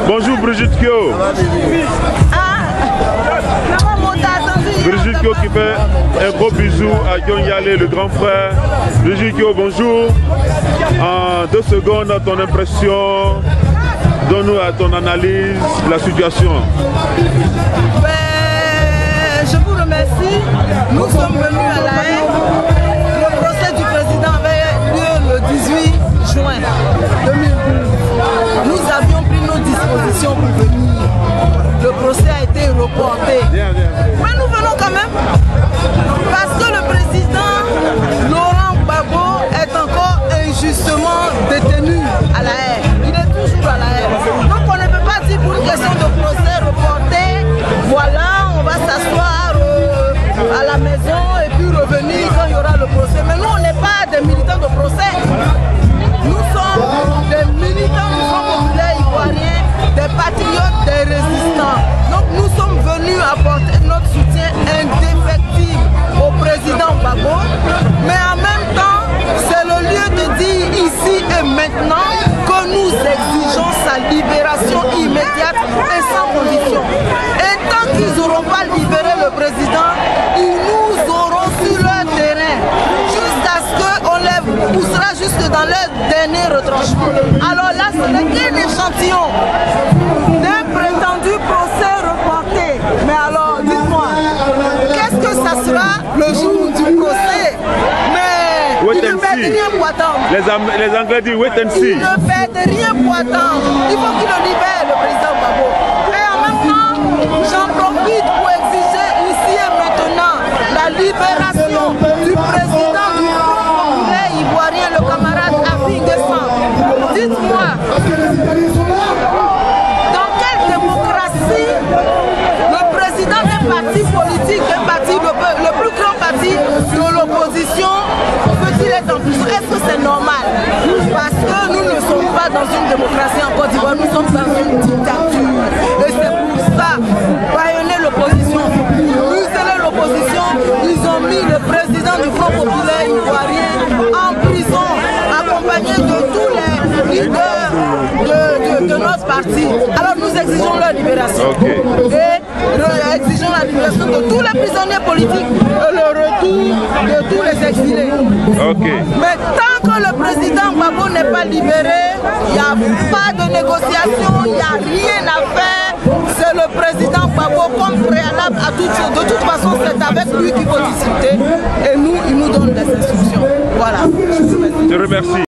Bonjour Brigitte Kyo. Brigitte Kyo qui fait un gros bisou à Guillaume Yalé, le grand frère. Brigitte Kyo, bonjour. En 2 secondes, ton impression, donne-nous ton analyse de la situation. Je vous remercie. Nous sommes venus à La Haye. Le procès du président avait lieu le 18 juin 2012. Nous avions pris nos dispositions pour venir. Le procès a été reporté. Mais nous venons quand même parce que le président Laurent Gbagbo est encore injustement détenu à La Haye. Il est toujours à La Haye. Donc on ne peut pas dire pour une question de procès reporté, voilà, on va s'asseoir à la maison et puis revenir quand il y aura le procès. Mais nous, on n'est pas des militants de procès. Nous sommes des militants du Front populaire ivoirien, des patriotes, des résistants. Donc nous sommes venus apporter notre soutien indéfectible au président Gbagbo. Mais en même temps, c'est le lieu de dire ici et maintenant que nous exigeons sa libération immédiate et sans condition. Et tant qu'ils n'auront pas libéré le président, ils nous auront sur leur terrain jusqu'à ce qu'on les poussera jusque dans leur dernier retranchement. Alors là, ce n'est qu'un échantillon d'un prétendu procès reporté. Mais alors, dites-moi, qu'est-ce que ça sera le jour du procès? Mais il ne perd rien pour attendre. Les Anglais disent wait and see. Il ne perd rien pour attendre. Il faut qu'il le libère, le président Gbagbo. Et en même temps, j'en profite pour exiger ici et maintenant la libération du président du Front populaire ivoirien, le camarade Affi N'Guessan. Dites-moi, dans quelle démocratie le président d'un parti politique, d'un parti, le plus grand parti de l'opposition, peut-il être en prison? Est-ce que c'est normal? Parce que nous ne sommes pas dans une démocratie en Côte d'Ivoire, nous sommes dans une dictature. Et c'est pour ça, baïonner l'opposition, museler l'opposition, ils ont mis le président du Front populaire ivoirien en prison, accompagné de tous les leaders de notre parti. Alors nous exigeons leur libération. Et exigeons la libération de tous les prisonniers politiques et le retour de tous les exilés. Mais tant que le président Gbagbo n'est pas libéré, il n'y a pas de négociation, il n'y a rien à faire. C'est le président Gbagbo comme préalable à toute chose. De toute façon, c'est avec lui qu'il faut discuter. Et nous, il nous donne des instructions. Voilà. Je remercie.